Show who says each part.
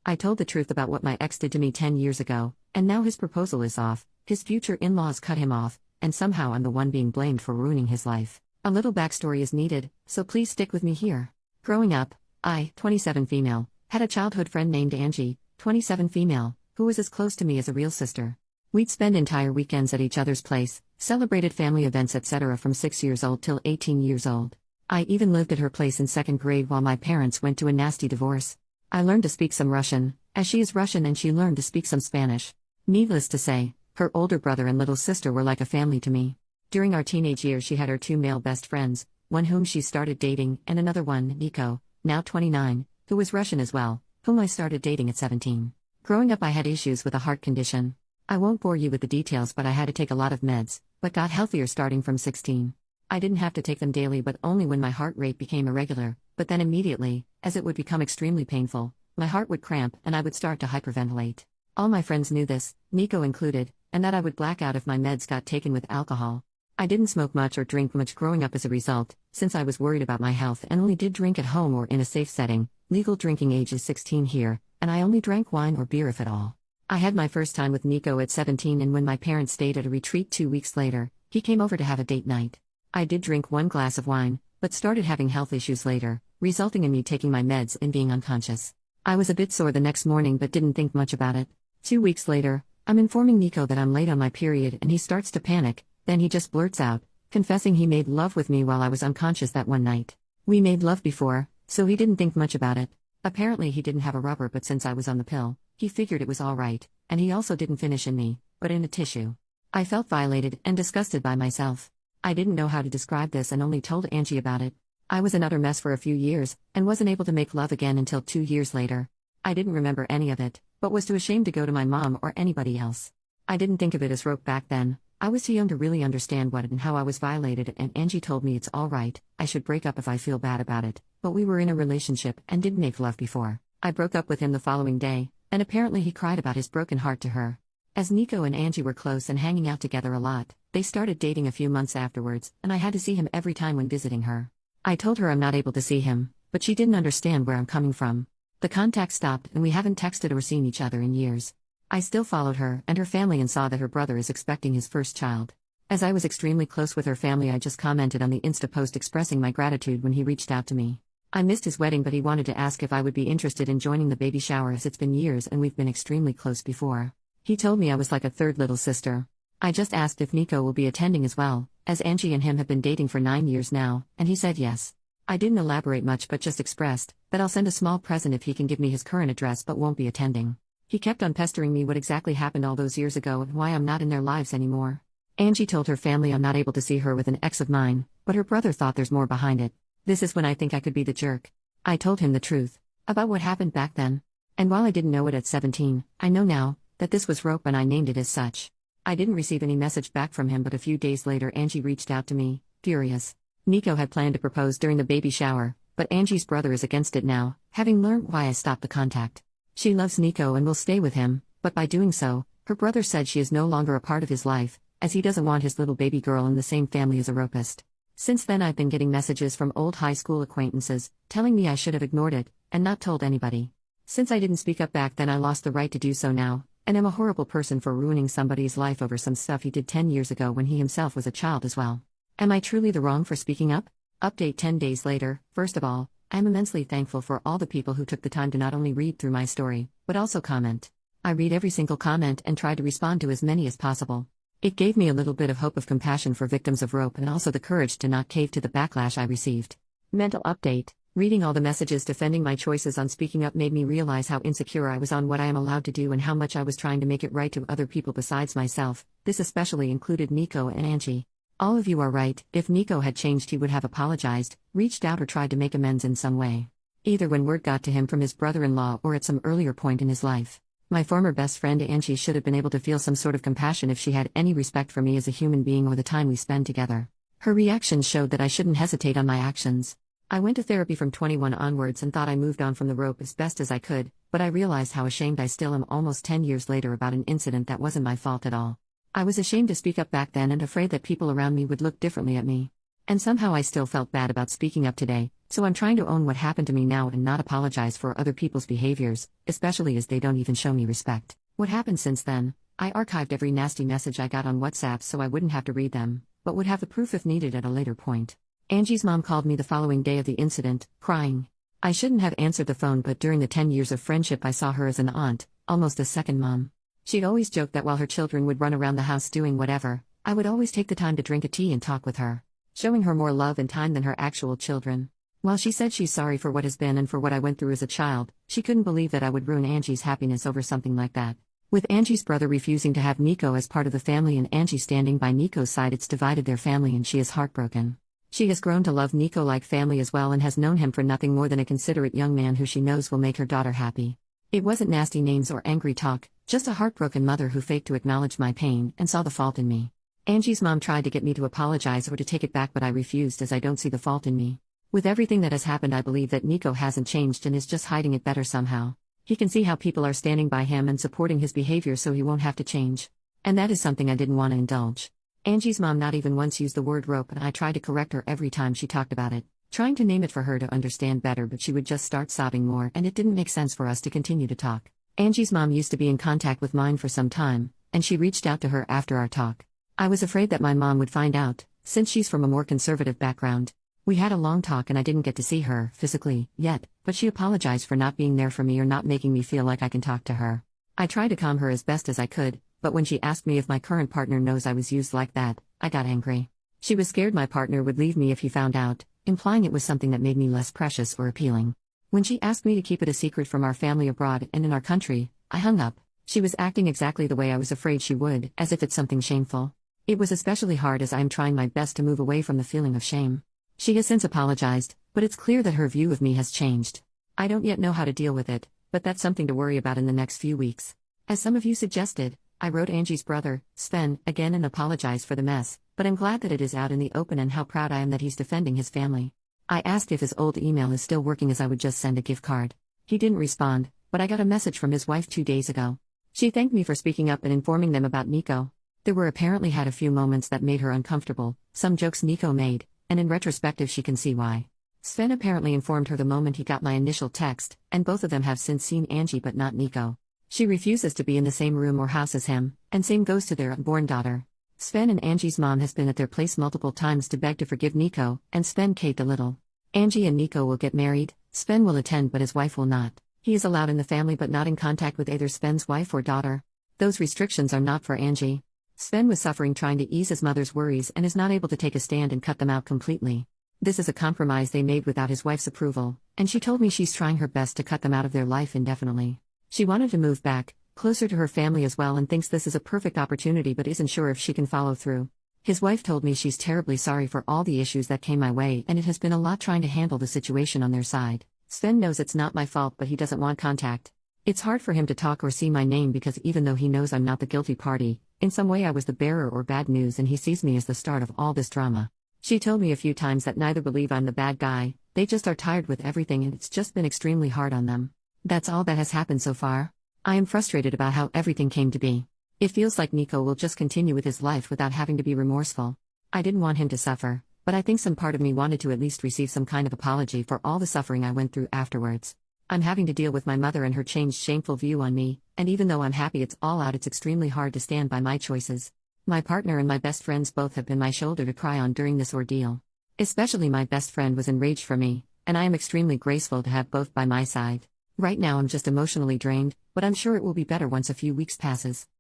Speaker 1: I told the truth about what my ex did to me 10 years ago, and now his proposal is off, his future in-laws cut him off, and somehow I'm the one being blamed for ruining his life. A little backstory is needed, so please stick with me here. Growing up, I, 27 female, had a childhood friend named Angie, 27 female, who was as close to me as a real sister. We'd spend entire weekends at each other's place, celebrated family events etc. from 6 years old till 18 years old. I even lived at her place in 2nd grade while my parents went to a nasty divorce. I learned to speak some Russian, as she is Russian, and she learned to speak some Spanish. Needless to say, her older brother and little sister were like a family to me. During our teenage years she had her 2 male best friends, one whom she started dating and another one, Nico, now 29, who was Russian as well, whom I started dating at 17. Growing up I had issues with a heart condition. I won't bore you with the details, but I had to take a lot of meds, but got healthier starting from 16. I didn't have to take them daily but only when my heart rate became irregular, but then immediately, as it would become extremely painful, my heart would cramp and I would start to hyperventilate. All my friends knew this, Nico included, and that I would black out if my meds got taken with alcohol. I didn't smoke much or drink much growing up as a result, since I was worried about my health and only did drink at home or in a safe setting. Legal drinking age is 16 here, and I only drank wine or beer if at all. I had my first time with Nico at 17, and when my parents stayed at a retreat 2 weeks later, he came over to have a date night. I did drink 1 glass of wine, but started having health issues later, resulting in me taking my meds and being unconscious. I was a bit sore the next morning but didn't think much about it. 2 weeks later, I'm informing Nico that I'm late on my period and he starts to panic, then he just blurts out, confessing he made love with me while I was unconscious that one night. We made love before, so he didn't think much about it. Apparently he didn't have a rubber, but since I was on the pill, he figured it was alright, and he also didn't finish in me, but in a tissue. I felt violated and disgusted by myself. I didn't know how to describe this and only told Angie about it. I was another mess for a few years, and wasn't able to make love again until 2 years later. I didn't remember any of it, but was too ashamed to go to my mom or anybody else. I didn't think of it as rope back then. I was too young to really understand what and how I was violated, and Angie told me it's alright, I should break up if I feel bad about it, but we were in a relationship and didn't make love before. I broke up with him the following day, and apparently he cried about his broken heart to her. As Nico and Angie were close and hanging out together a lot, they started dating a few months afterwards, and I had to see him every time when visiting her. I told her I'm not able to see him, but she didn't understand where I'm coming from. The contact stopped and we haven't texted or seen each other in years. I still followed her and her family and saw that her brother is expecting his first child. As I was extremely close with her family, I just commented on the Insta post expressing my gratitude when he reached out to me. I missed his wedding, but he wanted to ask if I would be interested in joining the baby shower, as it's been years and we've been extremely close before. He told me I was like a third little sister. I just asked if Nico will be attending as well, as Angie and him have been dating for 9 years now, and he said yes. I didn't elaborate much but just expressed that I'll send a small present if he can give me his current address but won't be attending. He kept on pestering me what exactly happened all those years ago and why I'm not in their lives anymore. Angie told her family I'm not able to see her with an ex of mine, but her brother thought there's more behind it. This is when I think I could be the jerk. I told him the truth about what happened back then. And while I didn't know it at 17, I know now that this was rope and I named it as such. I didn't receive any message back from him, but a few days later Angie reached out to me, furious. Nico had planned to propose during the baby shower, but Angie's brother is against it now, having learned why I stopped the contact. She loves Nico and will stay with him, but by doing so, her brother said she is no longer a part of his life, as he doesn't want his little baby girl in the same family as a rapist. Since then I've been getting messages from old high school acquaintances, telling me I should have ignored it, and not told anybody. Since I didn't speak up back then, I lost the right to do so now, and am a horrible person for ruining somebody's life over some stuff he did 10 years ago when he himself was a child as well. Am I truly the wrong for speaking up? Update 10 days later. First of all, I am immensely thankful for all the people who took the time to not only read through my story, but also comment. I read every single comment and try to respond to as many as possible. It gave me a little bit of hope of compassion for victims of rope and also the courage to not cave to the backlash I received. Mental update. Reading all the messages defending my choices on speaking up made me realize how insecure I was on what I am allowed to do and how much I was trying to make it right to other people besides myself. This especially included Nico and Angie. All of you are right. If Nico had changed, he would have apologized, reached out, or tried to make amends in some way. Either when word got to him from his brother-in-law or at some earlier point in his life. My former best friend Angie should have been able to feel some sort of compassion if she had any respect for me as a human being or the time we spend together. Her reactions showed that I shouldn't hesitate on my actions. I went to therapy from 21 onwards and thought I moved on from the rope as best as I could, but I realized how ashamed I still am almost 10 years later about an incident that wasn't my fault at all. I was ashamed to speak up back then and afraid that people around me would look differently at me. And somehow I still felt bad about speaking up today, so I'm trying to own what happened to me now and not apologize for other people's behaviors, especially as they don't even show me respect. What happened since then? I archived every nasty message I got on WhatsApp so I wouldn't have to read them, but would have the proof if needed at a later point. Angie's mom called me the following day of the incident, crying. I shouldn't have answered the phone, but during the 10 years of friendship I saw her as an aunt, almost a second mom. She'd always joked that while her children would run around the house doing whatever, I would always take the time to drink a tea and talk with her, showing her more love and time than her actual children. While she said she's sorry for what has been and for what I went through as a child, she couldn't believe that I would ruin Angie's happiness over something like that. With Angie's brother refusing to have Nico as part of the family and Angie standing by Nico's side, it's divided their family and she is heartbroken. She has grown to love Nico like family as well and has known him for nothing more than a considerate young man who she knows will make her daughter happy. It wasn't nasty names or angry talk, just a heartbroken mother who faked to acknowledge my pain and saw the fault in me. Angie's mom tried to get me to apologize or to take it back, but I refused as I don't see the fault in me. With everything that has happened, I believe that Nico hasn't changed and is just hiding it better somehow. He can see how people are standing by him and supporting his behavior, so he won't have to change. And that is something I didn't want to indulge. Angie's mom not even once used the word rope, and I tried to correct her every time she talked about it, trying to name it for her to understand better, but she would just start sobbing more and it didn't make sense for us to continue to talk. Angie's mom used to be in contact with mine for some time, and she reached out to her after our talk. I was afraid that my mom would find out, since she's from a more conservative background. We had a long talk and I didn't get to see her, physically, yet, but she apologized for not being there for me or not making me feel like I can talk to her. I tried to calm her as best as I could, but when she asked me if my current partner knows I was used like that, I got angry. She was scared my partner would leave me if he found out, implying it was something that made me less precious or appealing. When she asked me to keep it a secret from our family abroad and in our country, I hung up. She was acting exactly the way I was afraid she would, as if it's something shameful. It was especially hard as I am trying my best to move away from the feeling of shame. She has since apologized, but it's clear that her view of me has changed. I don't yet know how to deal with it, but that's something to worry about in the next few weeks. As some of you suggested, I wrote Angie's brother, Sven, again and apologized for the mess, but I'm glad that it is out in the open and how proud I am that he's defending his family. I asked if his old email is still working as I would just send a gift card. He didn't respond, but I got a message from his wife 2 days ago. She thanked me for speaking up and informing them about Nico. There were apparently had a few moments that made her uncomfortable, some jokes Nico made, and in retrospective she can see why. Sven apparently informed her the moment he got my initial text, and both of them have since seen Angie but not Nico. She refuses to be in the same room or house as him, and same goes to their unborn daughter. Sven and Angie's mom has been at their place multiple times to beg to forgive Nico, and Sven caved a little. Angie and Nico will get married, Sven will attend but his wife will not. He is allowed in the family but not in contact with either Sven's wife or daughter. Those restrictions are not for Angie. Sven was suffering trying to ease his mother's worries and is not able to take a stand and cut them out completely. This is a compromise they made without his wife's approval, and she told me she's trying her best to cut them out of their life indefinitely. She wanted to move back, closer to her family as well, and thinks this is a perfect opportunity but isn't sure if she can follow through. His wife told me she's terribly sorry for all the issues that came my way and it has been a lot trying to handle the situation on their side. Sven knows it's not my fault but he doesn't want contact. It's hard for him to talk or see my name because even though he knows I'm not the guilty party, in some way I was the bearer or bad news and he sees me as the start of all this drama. She told me a few times that neither believe I'm the bad guy, they just are tired with everything and it's just been extremely hard on them. That's all that has happened so far. I am frustrated about how everything came to be. It feels like Nico will just continue with his life without having to be remorseful. I didn't want him to suffer, but I think some part of me wanted to at least receive some kind of apology for all the suffering I went through afterwards. I'm having to deal with my mother and her changed shameful view on me, and even though I'm happy it's all out, it's extremely hard to stand by my choices. My partner and my best friends both have been my shoulder to cry on during this ordeal. Especially my best friend was enraged for me, and I am extremely grateful to have both by my side. Right now I'm just emotionally drained, but I'm sure it will be better once a few weeks passes.